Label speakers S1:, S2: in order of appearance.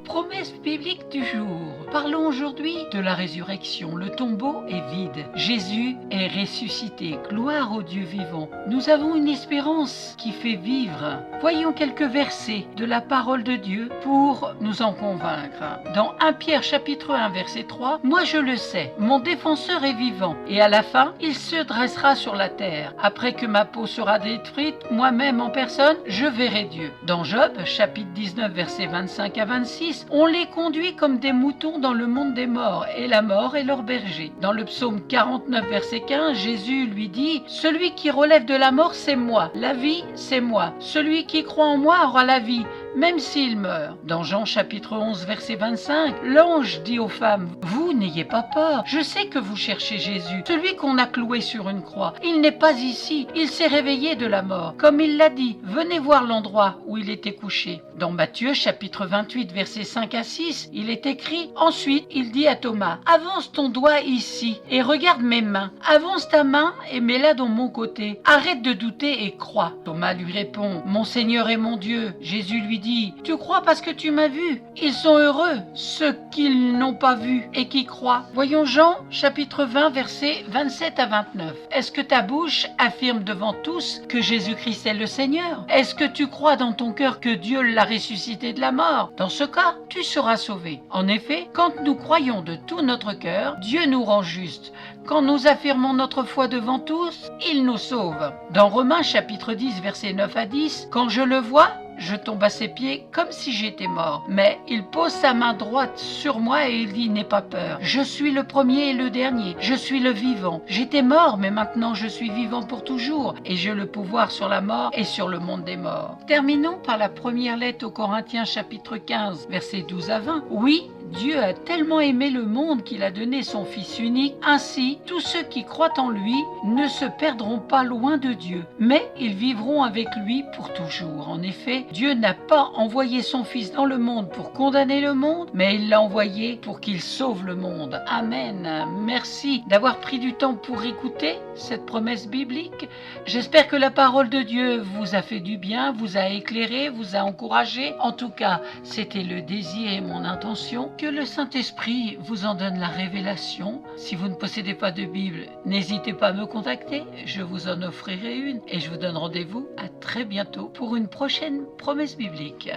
S1: Promesse biblique du jour. Parlons aujourd'hui de la résurrection. Le tombeau est vide. Jésus est ressuscité. Gloire au Dieu vivant. Nous avons une espérance qui fait vivre. Voyons quelques versets de la parole de Dieu pour nous en convaincre. Dans 1 Pierre chapitre 1 verset 3, « Moi je le sais, mon défenseur est vivant, et à la fin, il se dressera sur la terre. Après que ma peau sera détruite, moi-même en personne, je verrai Dieu. » Dans Job chapitre 19 verset 25 à 26, on les conduit comme des moutons dans le monde des morts, et la mort est leur berger. Dans le psaume 49, verset 15, Jésus lui dit « Celui qui relève de la mort, c'est moi. La vie, c'est moi. Celui qui croit en moi aura la vie, même s'il meurt. » Dans Jean chapitre 11, verset 25, l'ange dit aux femmes « Vous n'ayez pas peur. Je sais que vous cherchez Jésus, celui qu'on a cloué sur une croix. Il n'est pas ici. Il s'est réveillé de la mort. Comme il l'a dit, venez voir l'endroit où il était couché. » Dans Matthieu chapitre 28, verset 5 à 6, il est écrit « Ensuite, il dit à Thomas, avance ton doigt ici et regarde mes mains. Avance ta main et mets-la dans mon côté. Arrête de douter et crois. » Thomas lui répond « Mon Seigneur et mon Dieu. » Jésus lui dit « Tu crois parce que tu m'as vu. Ils sont heureux, ceux qui n'ont pas vu et qui croient. » Voyons Jean chapitre 20, versets 27 à 29. Est-ce que ta bouche affirme devant tous que Jésus-Christ est le Seigneur? Est-ce que tu crois dans ton cœur que Dieu l'a ressuscité de la mort? Dans ce cas, tu seras sauvé. En effet, quand nous croyons de tout notre cœur, Dieu nous rend justes. Quand nous affirmons notre foi devant tous, il nous sauve. Dans Romains chapitre 10, versets 9 à 10, « Quand je le vois, je tombe à ses pieds comme si j'étais mort. Mais il pose sa main droite sur moi et il dit, n'aie pas peur. Je suis le premier et le dernier. Je suis le vivant. J'étais mort, mais maintenant je suis vivant pour toujours. Et j'ai le pouvoir sur la mort et sur le monde des morts. » Terminons par la première lettre aux Corinthiens chapitre 15, versets 12 à 20. Oui, Dieu a tellement aimé le monde qu'il a donné son Fils unique. Ainsi, tous ceux qui croient en lui ne se perdront pas loin de Dieu, mais ils vivront avec lui pour toujours. En effet, Dieu n'a pas envoyé son Fils dans le monde pour condamner le monde, mais il l'a envoyé pour qu'il sauve le monde. Amen. Merci d'avoir pris du temps pour écouter cette promesse biblique. J'espère que la parole de Dieu vous a fait du bien, vous a éclairé, vous a encouragé. En tout cas, c'était le désir et mon intention. Que le Saint-Esprit vous en donne la révélation. Si vous ne possédez pas de Bible, n'hésitez pas à me contacter. Je vous en offrirai une et je vous donne rendez-vous à très bientôt pour une prochaine promesse biblique.